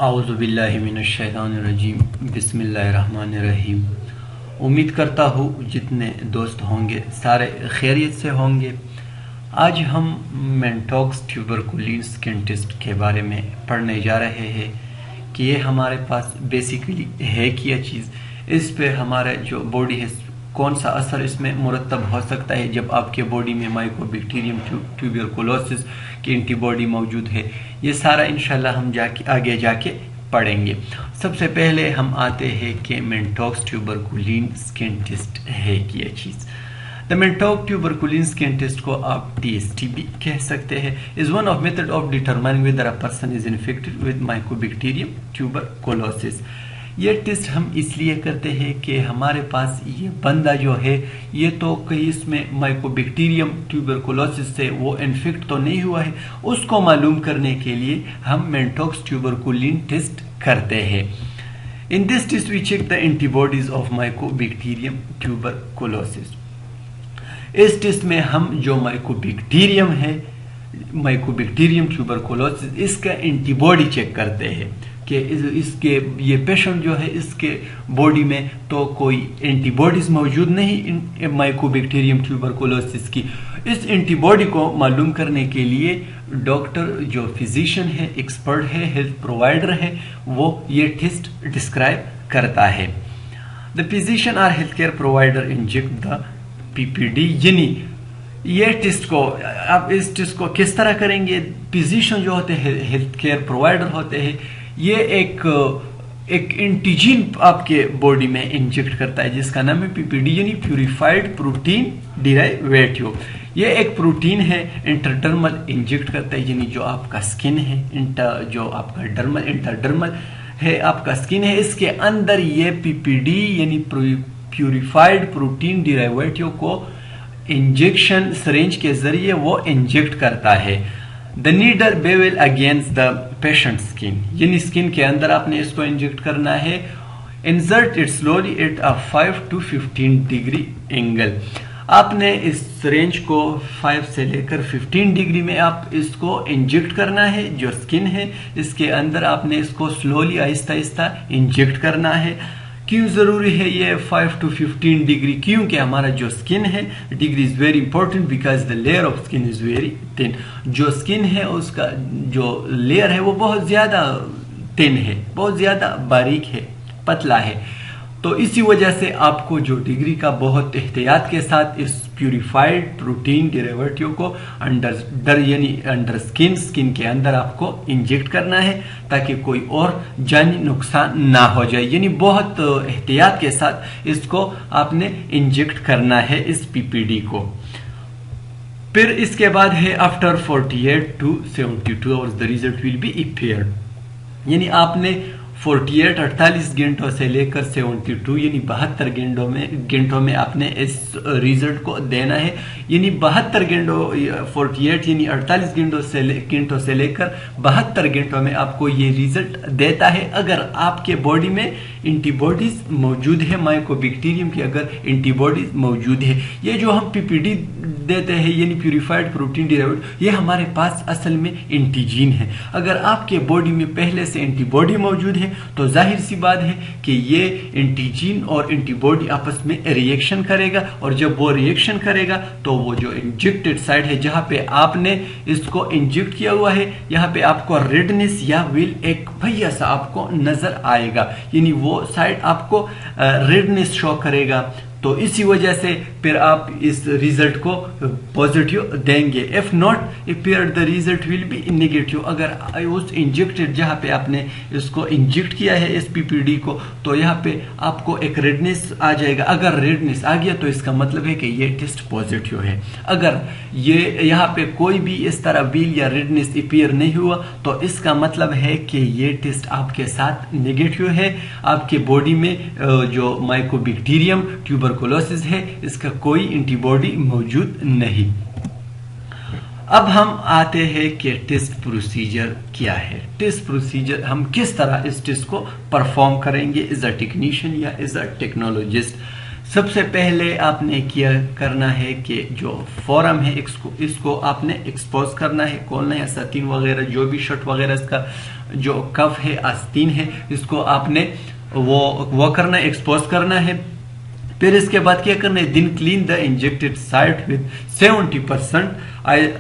आऊज़ुबिल्लाहि मिनश्शैतानिर्रजीम बिस्मिल्लाहिर्रहमानिर्रहीम। उम्मीद करता हूँ जितने दोस्त होंगे सारे खैरियत से होंगे। आज हम मेंटॉक्स ट्यूबरकुलिन स्किन टेस्ट के बारे में पढ़ने जा रहे हैं कि ये हमारे पास बेसिकली है क्या चीज़, इस पे हमारे जो बॉडी है कौन सा असर इसमें मुरतब हो सकता है जब आपके बॉडी में माइकोबैक्टीरियम ट्यूबरकुलोसिस की एंटीबॉडी मौजूद है। ये सारा इंशाल्लाह हम आगे जाके पढ़ेंगे। सबसे पहले हम आते हैं कि मेंटॉक्स ट्यूबरकुलिन स्किन टेस्ट है क्या चीज़। The Mantoux tuberculin skin test को आप TST भी कह सकते हैं। Is one of method of determining whether a person is infected with mycobacterium tuberculosis. ये टेस्ट हम इसलिए करते हैं कि हमारे पास ये बंदा जो है ये तो कहीं इसमें माइकोबैक्टीरियम ट्यूबरकुलोसिस से वो इन्फेक्ट तो नहीं हुआ है, उसको मालूम करने के लिए हम मेंटॉक्स ट्यूबरकुलिन टेस्ट करते हैं। In this test we check the antibodies of mycobacterium tuberculosis. इस टेस्ट में हम जो माइकोबैक्टीरियम है, माइकोबैक्टीरियम ट्यूबरकुलोसिस, इसका एंटीबॉडी चेक करते हैं कि इसके ये पेशेंट जो है इसके बॉडी में तो कोई एंटीबॉडीज मौजूद नहीं माइकोबैक्टीरियम ट्यूबरकुलोसिस की। इस एंटीबॉडी को मालूम करने के लिए डॉक्टर जो फिजिशियन है, एक्सपर्ट है, हेल्थ प्रोवाइडर है, वो ये टेस्ट डिस्क्राइब करता है। द फिजिशियन और health care provider inject the PPD, यानी ये टेस्ट को आप इस टेस्ट को किस तरह करेंगे। फिजिशियन जो होते हैं, हेल्थ केयर प्रोवाइडर होते हैं, ये एक एंटीजन आपके बॉडी में इंजेक्ट करता है जिसका नाम है PPD, यानी प्यूरिफाइड प्रोटीन डिराइवेटिव। ये एक प्रोटीन है, इंटरडर्मल इंजेक्ट करता है, यानी जो आपका स्किन है, जो आपका इंटरडर्मल है आपका स्किन है, इसके अंदर ये PPD यानी प्यूरिफाइड प्रोटीन डिराइवेटिव को इंजेक्शन सिरिंज के जरिए वो इंजेक्ट करता है। The needle bevel against the patient skin, यानी स्किन के अंदर आपने इसको इंजेक्ट करना है। Insert it slowly at a 5 to 15 degree angle. आपने इस सिरिंज को 5 से लेकर 15 डिग्री में आप इसको इंजेक्ट करना है। जो स्किन है इसके अंदर आपने इसको स्लोली आहिस्ता आहिस्ता इंजेक्ट करना है। क्यों जरूरी है ये 5 to 15 डिग्री? क्योंकि हमारा जो स्किन है, degree is very important because the layer of skin is very thin. जो स्किन है उसका जो लेयर है वो बहुत ज्यादा थिन है, बहुत ज्यादा बारीक है, पतला है। तो इसी वजह से आपको जो डिग्री का बहुत एहतियात के साथ इस प्यूरिफाइड प्रोटीन डेरिवेटिव को अंडर स्किन के अंदर आपको इंजेक्ट करना है ताकि कोई और जानी नुकसान ना हो जाए, यानी बहुत एहतियात के साथ इसको आपने इंजेक्ट करना है इस PPD को। फिर इसके बाद है after 48 to 72 hours the result will be appear, यानी आपने 48 घंटों से लेकर 72 यानी 72 घंटों में आपने इस रिजल्ट को देना है। यानी 72 घंटों 48 यानी 48 घंटों से लेकर 72 घंटों में आपको ये रिजल्ट देता है। अगर आपके बॉडी में एंटीबॉडीज मौजूद है, माइकोबैक्टीरियम की अगर एंटीबॉडीज मौजूद है, ये जो हम PPD देते हैं यानी प्यूरिफाइड प्रोटीन डिराइवेटिव, ये हमारे पास असल में एंटीजन है। अगर आपके बॉडी में पहले से एंटीबॉडी मौजूद है तो जाहिर सी बात है कि ये एंटीजन और एंटीबॉडी आपस में रिएक्शन करेगा, और जब वो रिएक्शन करेगा तो वो जो इंजेक्टेड साइड है जहां पे आपने इसको इंजेक्ट किया हुआ है, यहाँ पे आपको रेडनेस या विल एक भैया सा आपको नजर आएगा, यानी वो साइड आपको रेडनेस शो करेगा। तो इसी वजह से फिर आप इस रिजल्ट को पॉजिटिव देंगे। If not appear the result will be negative. अगर उस इंजेक्टेड जहां पे आपने इसको इंजेक्ट किया है इस PPD को, तो यहाँ पे आपको एक रेडनेस आ जाएगा। अगर रेडनेस आ गया तो इसका मतलब है कि ये टेस्ट पॉजिटिव है। अगर ये यहाँ पे कोई भी इस तरह विल या रेडनेस अपीयर नहीं हुआ तो इसका मतलब है कि ये टेस्ट आपके साथ नेगेटिव है। आपके बॉडी में जो माइकोबैक्टीरियम ट्यूबरकुलोसिस है इसका कोई एंटीबॉडी मौजूद नहीं। अब हम आते हैं कि टेस्ट प्रोसीजर क्या है। टेस्ट प्रोसीजर हम किस तरह इस टेस्ट को परफॉर्म करेंगे एज अ टेक्नीशियन या एज अ टेक्नोलॉजिस्ट। सबसे पहले आपने क्या करना है कि जो फोरम है इसको आपने एक्सपोज करना है, खोलना है। सतीन वगैरह जो भी शर्ट वगैरह इसका जो कफ है आस्तीन है इसको आपने वो करना है, एक्सपोज करना है। फिर इसके बाद क्या करना है, दिन clean the injected site with 70%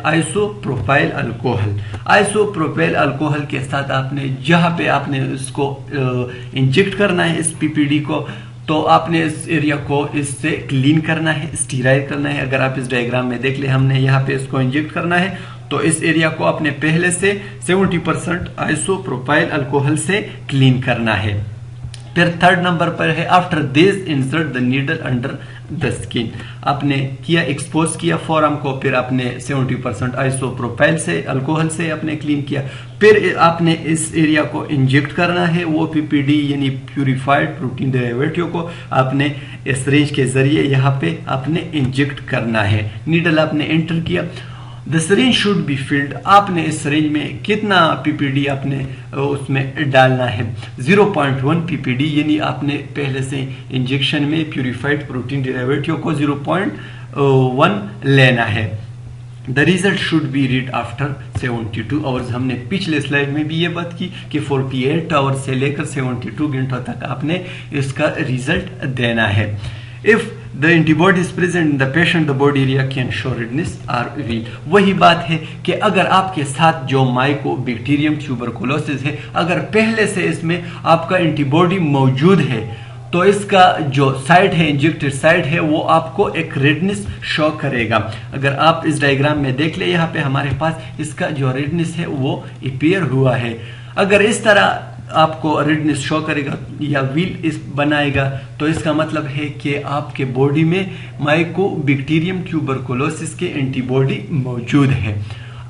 isopropyl alcohol. Isopropyl alcohol के साथ आपने जहां पे आपने इसको इंजेक्ट करना है इस पीपीडी को, तो आपने इस एरिया को इससे क्लीन करना है, स्टीराइल करना है। अगर आप इस डायग्राम में देख ले, हमने यहाँ पे इसको इंजेक्ट करना है, तो इस एरिया को आपने पहले से 70% आइसोप्रोपाइल अल्कोहल से क्लीन करना है। फिर थर्ड नंबर पर है, after this insert the needle under the skin. आपने किया, एक्सपोज किया फोरम को, फिर आपने 70% आइसोप्रोपाइल से अल्कोहल से आपने क्लीन किया। फिर आपने इस एरिया को इंजेक्ट करना है, वो पीपीडी यानी प्यूरिफाइड प्रोटीन डेरिवेटिव को आपने इस रेंज के जरिए यहाँ पे आपने इंजेक्ट करना है। नीडल आपने एंटर किया, the syringe should be filled. आपने इस सिरिंज में कितना पीपीडी आपने उसमें डालना है, 0.1 पीपीडी, यानी आपने पहले से इंजेक्शन में प्यूरिफाइड प्रोटीन डेरिवेटिव को 0.1 लेना है। The result should B read after 72 hours. हमने पिछले स्लाइड में भी ये बात की कि 48 आवर्स से लेकर 72 घंटों तक आपने इसका रिजल्ट देना है। If the antibody is present in the patient the body area can show redness or wheal. वही बात है कि अगर आपके साथ जो माइकोबैक्टीरियम ट्यूबरकुलोसिस है, अगर पहले से इसमें आपका एंटीबॉडी मौजूद है, तो इसका जो साइड है, इंजेक्टेड साइड है, वो आपको एक रेडनेस शो करेगा। अगर आप इस डायग्राम में देख ले, यहाँ पे हमारे पास इसका जो रेडनेस है वो अपीयर हुआ है। अगर इस तरह आपको रेडनेस शो करेगा या व्हील इस बनाएगा, तो इसका मतलब है कि आपके बॉडी में माइकोबैक्टीरियम ट्यूबरकुलोसिस के एंटीबॉडी मौजूद है।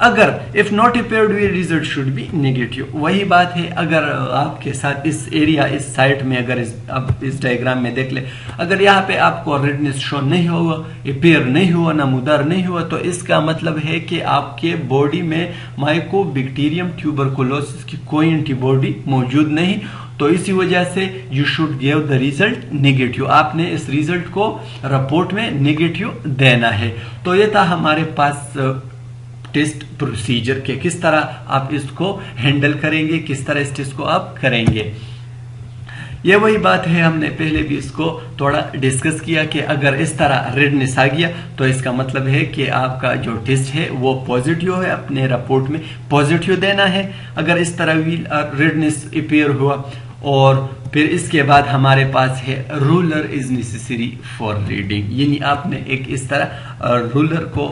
अगर if not appeared we result should be negative. वही बात है, अगर आपके साथ इस एरिया, इस साइट में, अगर अब इस डायग्राम में देख ले, अगर यहाँ पे आपको रेडनेस शो नहीं हुआ, अपेयर नहीं हुआ, नमूदार नहीं हुआ, तो इसका मतलब है कि आपके बॉडी में माइकोबैक्टीरियम ट्यूबरकुलोसिस की कोई एंटीबॉडी मौजूद नहीं। तो इसी वजह से you should give the result negative. आपने इस रिजल्ट को रिपोर्ट में नेगेटिव देना है। तो ये था हमारे पास टेस्ट प्रोसीजर के किस तरह आप इसको हैंडल करेंगे, किस तरह इस टेस्ट को आप करेंगे। ये वही बात है, हमने पहले भी इसको थोड़ा डिस्कस किया कि अगर इस तरह रेडनेस आ गया तो इसका मतलब है कि आपका जो टेस्ट है वो पॉजिटिव है, अपने रिपोर्ट में पॉजिटिव देना है। अगर इस तरह रेडनेस अपीयर हुआ, और फिर इसके बाद हमारे पास है ruler is necessary for reading, यानी आपने एक इस तरह रूलर को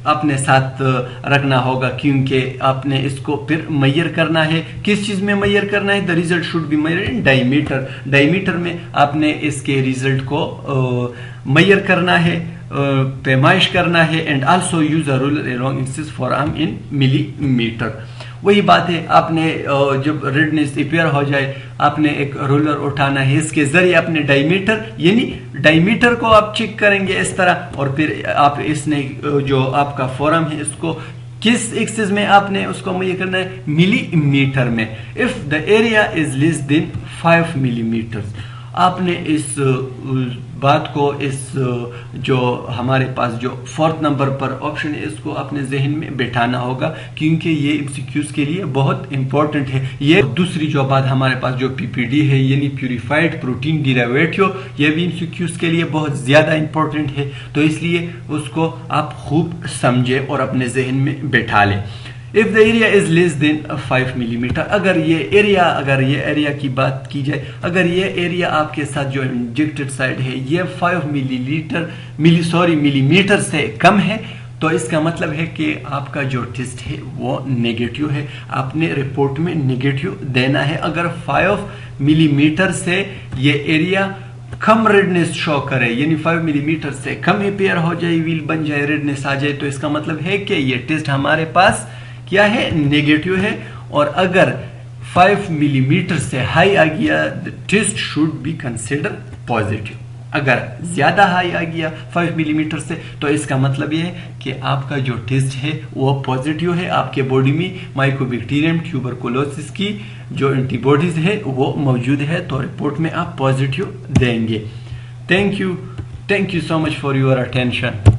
अपने साथ रखना होगा, क्योंकि आपने इसको फिर मेजर करना है। किस चीज में मेजर करना है, the result should be measure in diameter. Diameter में आपने इसके रिजल्ट को मेजर करना है, पैमाइश करना है। And also use a ruler along axis for arm in millimetre. वही बात है, आपने जब रेडनेस अपीयर हो जाए, आपने एक रोलर उठाना है, इसके जरिए अपने डायमीटर, यानी डायमीटर को आप चेक करेंगे इस तरह, और फिर आप इसने जो आपका फोरम है इसको किस एक्सिस में आपने उसको मेजर करना है, मिलीमीटर में। If the area is less than 5 millimetre, आपने इस बात को, इस जो हमारे पास जो फोर्थ नंबर पर ऑप्शन है, इसको अपने जहन में बैठाना होगा, क्योंकि ये एमसीक्यूज के लिए बहुत इंपॉर्टेंट है। ये दूसरी जो बात हमारे पास जो पीपीडी है, यानी प्यूरिफाइड प्रोटीन डेरिवेटिव, ये भी एमसीक्यूज के लिए बहुत ज्यादा इंपॉर्टेंट है। तो इसलिए उसको आप खूब समझे और अपने जहन में बैठा लें। If the area is less than 5 millimetre, अगर ये एरिया की बात की जाए, अगर ये एरिया आपके साथ जो इंजेक्टेड साइड है ये 5 मिलीमीटर से कम है, तो इसका मतलब है कि आपका जो टेस्ट है वो नेगेटिव है। आपने रिपोर्ट में नेगेटिव देना है। अगर 5 मिलीमीटर से ये एरिया कम रेडनेस शो करे, यानी 5 मिलीमीटर से कम अपीयर हो जाए, व्हील बन जाए, रेडनेस आ जाए, तो इसका मतलब है कि ये टेस्ट हमारे पास क्या है, नेगेटिव है। और अगर 5 मिलीमीटर से हाई आ गया, the test should be consider positive. अगर ज्यादा हाई आ गया 5 मिलीमीटर से, तो इसका मतलब यह है कि आपका जो टेस्ट है वो पॉजिटिव है, आपके बॉडी में माइकोबैक्टीरियम ट्यूबरकुलोसिस की जो एंटीबॉडीज है वो मौजूद है, तो रिपोर्ट में आप पॉजिटिव देंगे। Thank you so much for your attention.